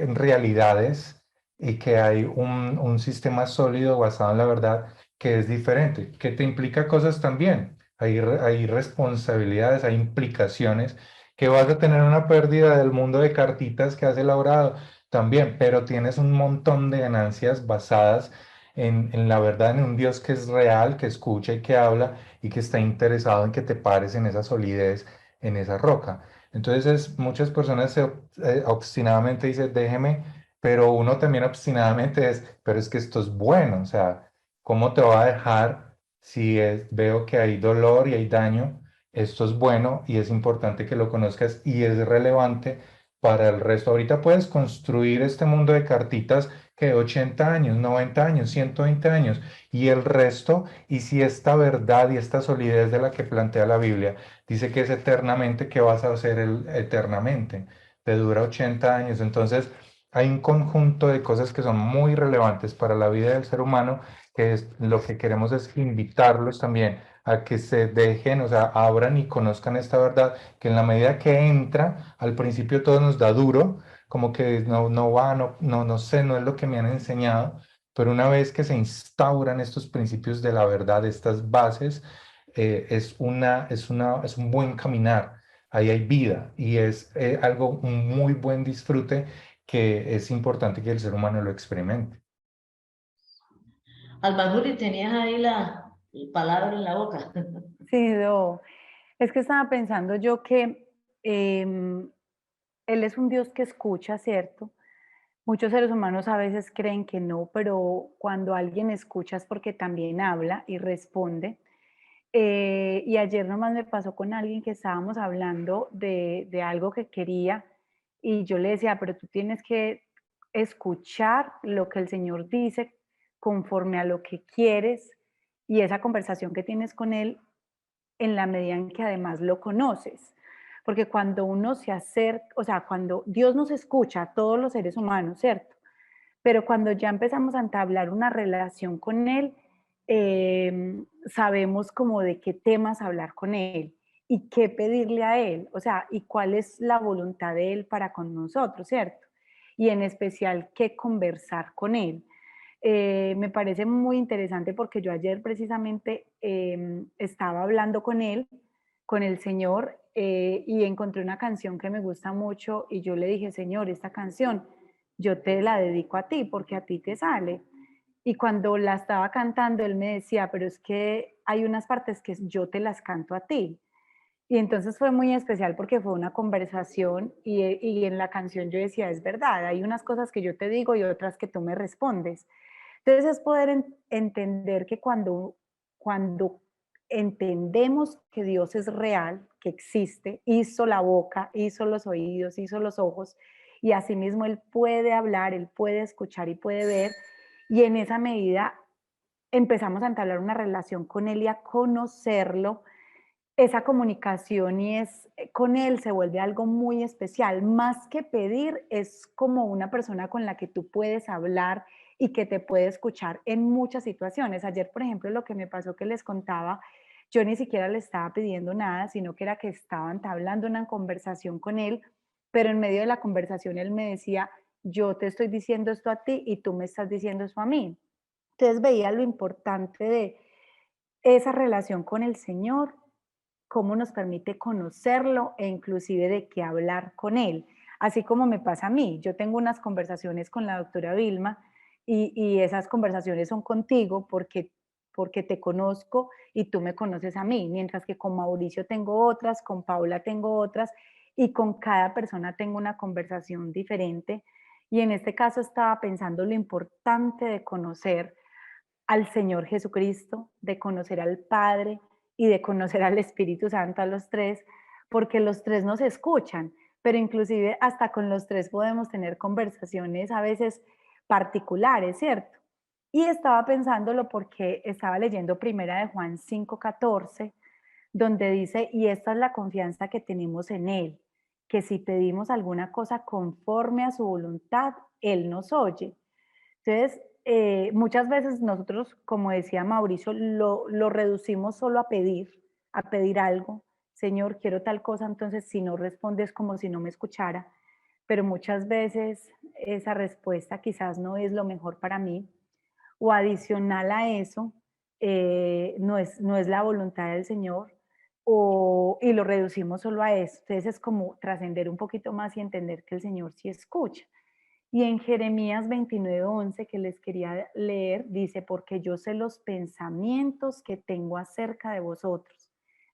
realidades y que hay un sistema sólido basado en la verdad que es diferente, que te implica cosas también. Hay responsabilidades, hay implicaciones, que vas a tener una pérdida del mundo de cartitas que has elaborado también, pero tienes un montón de ganancias basadas en la verdad, en un Dios que es real, que escucha y que habla y que está interesado en que te pares en esa solidez, en esa roca. Entonces, muchas personas obstinadamente dicen, déjeme, pero uno también obstinadamente es, pero es que esto es bueno, o sea, ¿cómo te va a dejar si veo que hay dolor y hay daño? Esto es bueno y es importante que lo conozcas y es relevante para el resto. Ahorita puedes construir este mundo de cartitas que 80 años, 90 años, 120 años y el resto, y si esta verdad y esta solidez de la que plantea la Biblia dice que es eternamente, ¿qué vas a hacer eternamente? Te dura 80 años, entonces hay un conjunto de cosas que son muy relevantes para la vida del ser humano, que es, lo que queremos es invitarlos también a que se dejen, o sea, abran y conozcan esta verdad, que en la medida que entra, al principio todo nos da duro, como que no va, no sé, no es lo que me han enseñado, pero una vez que se instauran estos principios de la verdad, estas bases, es un buen caminar, ahí hay vida y es algo, un muy buen disfrute que es importante que el ser humano lo experimente. Albanuri, tenías ahí la palabra en la boca. Sí, Do. Es que estaba pensando yo que Él es un Dios que escucha, ¿cierto? Muchos seres humanos a veces creen que no, pero cuando alguien escucha es porque también habla y responde. Y ayer nomás me pasó con alguien que estábamos hablando de algo que quería y yo le decía, pero tú tienes que escuchar lo que el Señor dice conforme a lo que quieres y esa conversación que tienes con Él en la medida en que además lo conoces. Porque cuando uno se acerca, o sea, cuando Dios nos escucha a todos los seres humanos, ¿cierto? Pero cuando ya empezamos a entablar una relación con Él, sabemos como de qué temas hablar con Él y qué pedirle a Él, o sea, y cuál es la voluntad de Él para con nosotros, ¿cierto? Y en especial qué conversar con Él. Me parece muy interesante porque yo ayer precisamente estaba hablando con Él, con el Señor, y encontré una canción que me gusta mucho y yo le dije, Señor, esta canción yo te la dedico a ti porque a ti te sale. Y cuando la estaba cantando, él me decía, pero es que hay unas partes que yo te las canto a ti. Y entonces fue muy especial porque fue una conversación y en la canción yo decía, es verdad, hay unas cosas que yo te digo y otras que tú me respondes. Entonces es poder entender que cuando entendemos que Dios es real, que existe, hizo la boca, hizo los oídos, hizo los ojos, y asimismo Él puede hablar, Él puede escuchar y puede ver, y en esa medida empezamos a entablar una relación con Él y a conocerlo, esa comunicación con él se vuelve algo muy especial. Más que pedir, es como una persona con la que tú puedes hablar y que te puede escuchar en muchas situaciones. Ayer, por ejemplo, lo que me pasó que les contaba, yo ni siquiera le estaba pidiendo nada, sino que era que estaban hablando una conversación con él, pero en medio de la conversación él me decía, yo te estoy diciendo esto a ti y tú me estás diciendo eso a mí. Entonces veía lo importante de esa relación con el Señor, cómo nos permite conocerlo e inclusive de qué hablar con él. Así como me pasa a mí, yo tengo unas conversaciones con la doctora Vilma y esas conversaciones son contigo porque te conozco y tú me conoces a mí, mientras que con Mauricio tengo otras, con Paula tengo otras y con cada persona tengo una conversación diferente. Y en este caso estaba pensando lo importante de conocer al Señor Jesucristo, de conocer al Padre y de conocer al Espíritu Santo, a los tres, porque los tres nos escuchan, pero inclusive hasta con los tres podemos tener conversaciones a veces particulares, ¿cierto? Y estaba pensándolo porque estaba leyendo primera de Juan 5:14, donde dice, y esta es la confianza que tenemos en Él, que si pedimos alguna cosa conforme a su voluntad, Él nos oye. Entonces, muchas veces nosotros, como decía Mauricio, lo reducimos solo a pedir algo. Señor, quiero tal cosa, entonces si no respondes como si no me escuchara, pero muchas veces esa respuesta quizás no es lo mejor para mí, o adicional a eso, no es la voluntad del Señor, y lo reducimos solo a eso. Entonces es como trascender un poquito más y entender que el Señor sí escucha. Y en Jeremías 29:11, que les quería leer, dice, porque yo sé los pensamientos que tengo acerca de vosotros,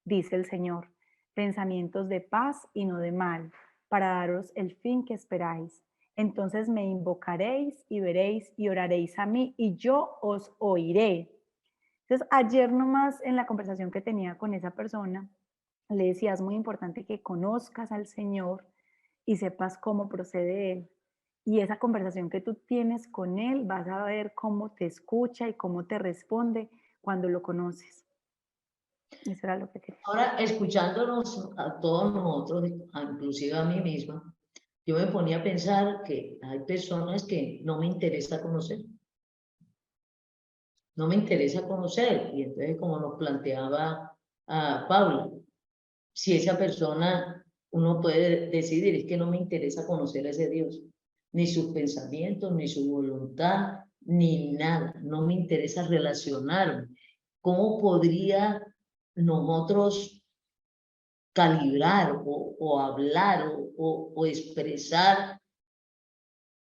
dice el Señor, pensamientos de paz y no de mal, para daros el fin que esperáis. Entonces me invocaréis y veréis y oraréis a mí y yo os oiré. Entonces, ayer nomás en la conversación que tenía con esa persona, le decía, es muy importante que conozcas al Señor y sepas cómo procede Él. Y esa conversación que tú tienes con Él, vas a ver cómo te escucha y cómo te responde cuando lo conoces. Eso era lo que quería. Ahora, escuchándonos a todos nosotros, inclusive a mí misma, yo me ponía a pensar que hay personas que no me interesa conocer. No me interesa conocer. Y entonces, como nos planteaba Paula, si esa persona, uno puede decidir, es que no me interesa conocer a ese Dios, ni sus pensamientos, ni su voluntad, ni nada. No me interesa relacionarme. ¿Cómo podría nosotros calibrar o hablar o expresar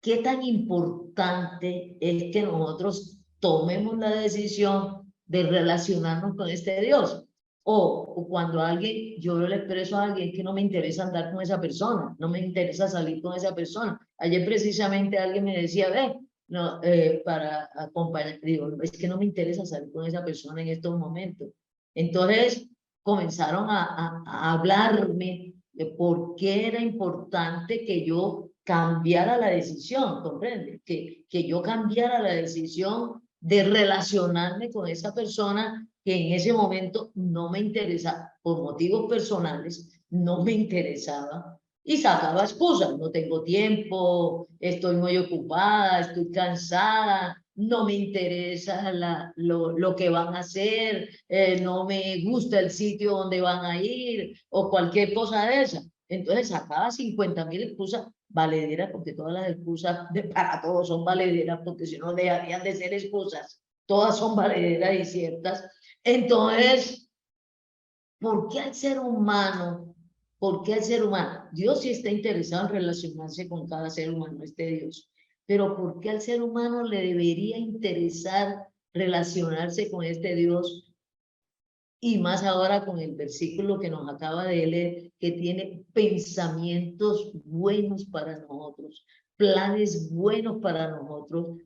qué tan importante es que nosotros tomemos la decisión de relacionarnos con este Dios? O cuando alguien, yo le expreso a alguien que no me interesa andar con esa persona, no me interesa salir con esa persona. Ayer precisamente alguien me decía, ve, no, para acompañar, digo, es que no me interesa salir con esa persona en estos momentos. Entonces comenzaron a hablarme de por qué era importante que yo cambiara la decisión, ¿comprende? Que yo cambiara la decisión de relacionarme con esa persona que en ese momento no me interesa, por motivos personales, no me interesaba. Y sacaba excusas, no tengo tiempo, estoy muy ocupada, estoy cansada, no me interesa lo que van a hacer, no me gusta el sitio donde van a ir o cualquier cosa de esa. Entonces sacaba 50.000 excusas valederas, porque todas las excusas para todos son valederas, porque si no dejarían de ser excusas, todas son valederas y ciertas. Entonces, ¿por qué al ser humano? ¿Por qué al ser humano? Dios sí está interesado en relacionarse con cada ser humano, este Dios. Pero ¿por qué al ser humano le debería interesar relacionarse con este Dios? Y más ahora con el versículo que nos acaba de leer, que tiene pensamientos buenos para nosotros, planes buenos para nosotros.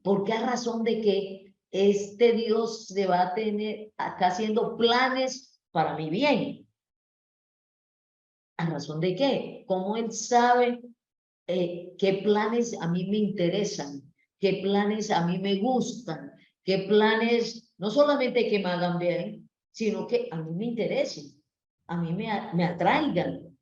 ¿Por qué a razón de que este Dios se va a tener acá haciendo planes para mi bien? ¿A razón de qué? ¿Cómo Él sabe qué planes a mí me interesan? ¿Qué planes a mí me gustan? ¿Qué planes no solamente que me hagan bien, sino que a mí me interesen, a mí me atraigan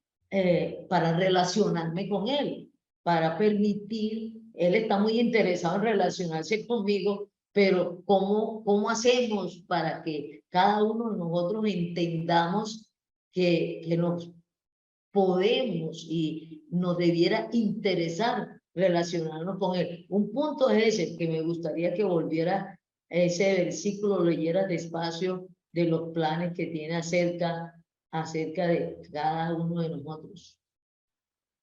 para relacionarme con Él, para permitir? Él está muy interesado en relacionarse conmigo, pero ¿cómo hacemos para que cada uno de nosotros entendamos que nos podemos y nos debiera interesar relacionarnos con Él? Un punto es ese, que me gustaría que volviera ese versículo, leyera despacio, de los planes que tiene acerca de cada uno de nosotros.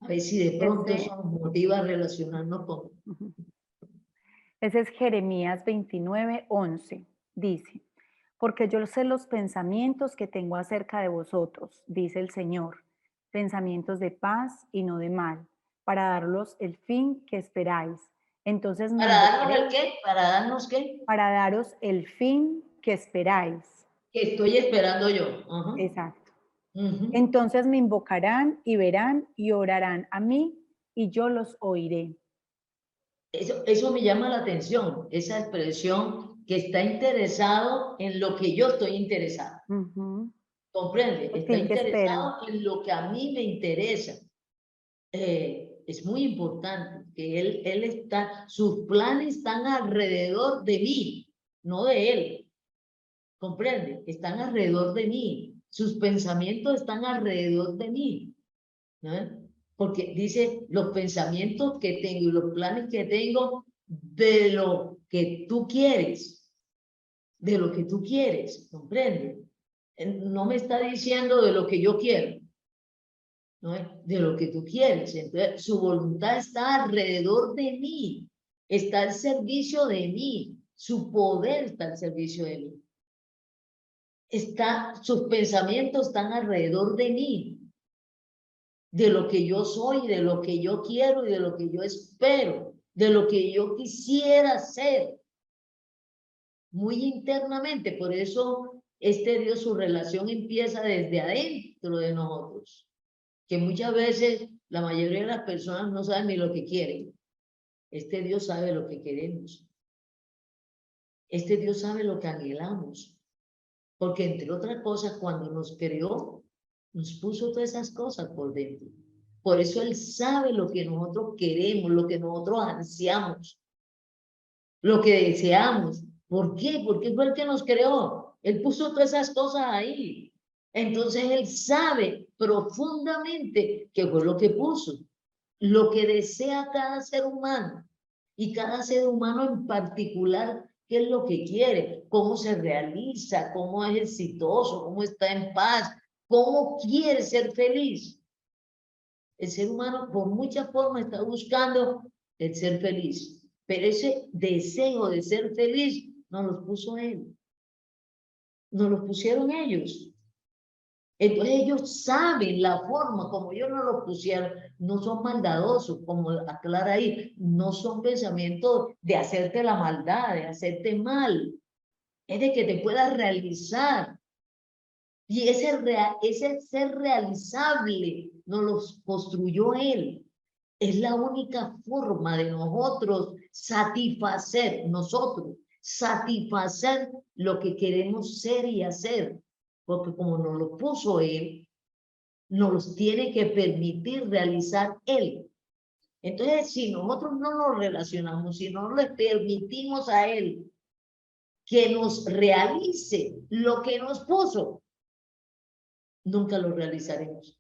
A ver si de pronto eso nos motiva a relacionarnos con Él. Ese es Jeremías 29:11. Dice, porque yo sé los pensamientos que tengo acerca de vosotros, dice el Señor, pensamientos de paz y no de mal, para daros el fin que esperáis. Entonces me ¿Para darnos el invocaréis, qué? ¿Para darnos qué? para daros el fin que esperáis. Que estoy esperando yo. Exacto. Entonces me invocarán y verán y orarán a mí y yo los oiré. Eso me llama la atención, esa expresión, que está interesado en lo que yo estoy interesado. ¿Comprende? El Está fin que espero. interesado en lo que a mí me interesa. Es muy importante que él está, sus planes están alrededor de mí, no de él. ¿Comprende? Están alrededor de mí. Sus pensamientos están alrededor de mí, ¿no? Porque dice, los pensamientos que tengo y los planes que tengo de lo que tú quieres, de lo que tú quieres, ¿comprende? No me está diciendo de lo que yo quiero, ¿no? De lo que tú quieres. Entonces, su voluntad está alrededor de mí, está al servicio de mí, su poder está al servicio de mí. Sus pensamientos están alrededor de mí, de lo que yo soy, de lo que yo quiero y de lo que yo espero, de lo que yo quisiera ser, muy internamente. Por eso Dios, su relación empieza desde adentro de nosotros, que muchas veces la mayoría de las personas no saben ni lo que quieren. Dios sabe lo que queremos. Dios sabe lo que anhelamos. Porque entre otras cosas, cuando nos creó, nos puso todas esas cosas por dentro. Por eso Él sabe lo que nosotros queremos, lo que nosotros ansiamos, lo que deseamos. ¿Por qué? Porque fue el que nos creó. Él puso todas esas cosas ahí. Entonces Él sabe profundamente qué fue lo que puso, lo que desea cada ser humano. Y cada ser humano en particular, qué es lo que quiere, cómo se realiza, cómo es exitoso, cómo está en paz, cómo quiere ser feliz. El ser humano por muchas formas está buscando el ser feliz, pero ese deseo de ser feliz no lo puso él, no lo pusieron ellos. Entonces ellos saben la forma como ellos no lo pusieron, no son maldadosos, como aclara ahí, no son pensamientos de hacerte la maldad, de hacerte mal, es de que te puedas realizar. Y ese ser realizable nos los construyó Él. Es la única forma de satisfacer lo que queremos ser y hacer. Porque como nos lo puso Él, nos los tiene que permitir realizar Él. Entonces, si nosotros no nos relacionamos, si no le permitimos a Él que nos realice lo que nos puso, nunca lo realizaremos.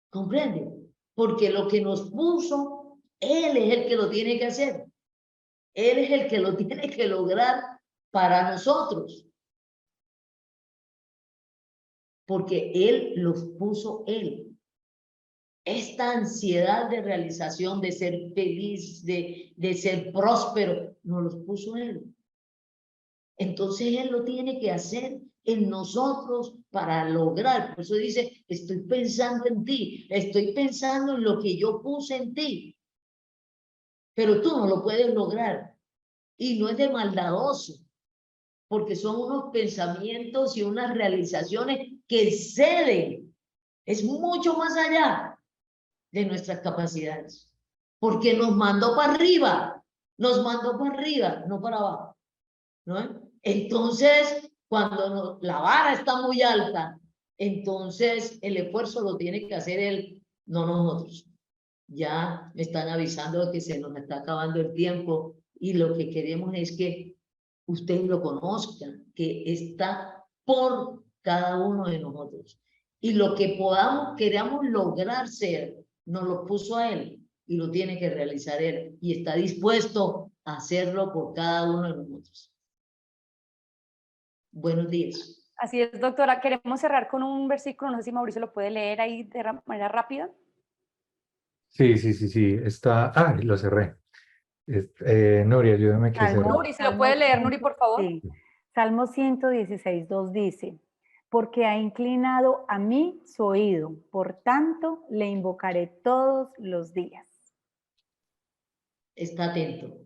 ¿Comprende? Porque lo que nos puso, Él es el que lo tiene que hacer. Él es el que lo tiene que lograr para nosotros. Porque Él los puso Él. Esta ansiedad de realización, de ser feliz, de ser próspero, nos los puso Él. Entonces Él lo tiene que hacer en nosotros para lograr. Por eso dice, estoy pensando en ti, estoy pensando en lo que yo puse en ti. Pero tú no lo puedes lograr. Y no es de maldadoso, porque son unos pensamientos y unas realizaciones que exceden. Es mucho más allá de nuestras capacidades. Porque nos mandó para arriba, no para abajo, ¿no? Entonces, cuando la vara está muy alta, entonces el esfuerzo lo tiene que hacer él, no nosotros. Ya me están avisando de que se nos está acabando el tiempo y lo que queremos es que ustedes lo conozcan, que está por cada uno de nosotros. Y lo que queramos lograr ser, nos lo puso a él y lo tiene que realizar él y está dispuesto a hacerlo por cada uno de nosotros. Buenos días. Así es, doctora. Queremos cerrar con un versículo, no sé si Mauricio lo puede leer ahí de manera rápida. Sí. Lo cerré. Nuri, ayúdame que cerré. Nuri, si lo puede leer, Nuri, por favor. Sí. Salmo 116:2 dice, porque ha inclinado a mí su oído, por tanto le invocaré todos los días. Está atento.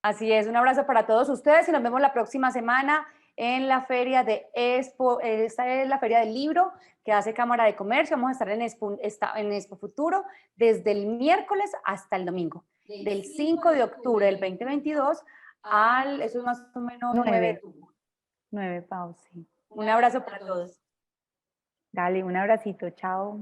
Así es, un abrazo para todos ustedes y nos vemos la próxima semana en la feria de Expo. Esta es la feria del libro que hace Cámara de Comercio. Vamos a estar en Expo Futuro desde el miércoles hasta el domingo, del 5 de octubre del 2022 al, eso es más o menos 9, Pau, sí. Un abrazo para todos. Dale, un abracito, chao.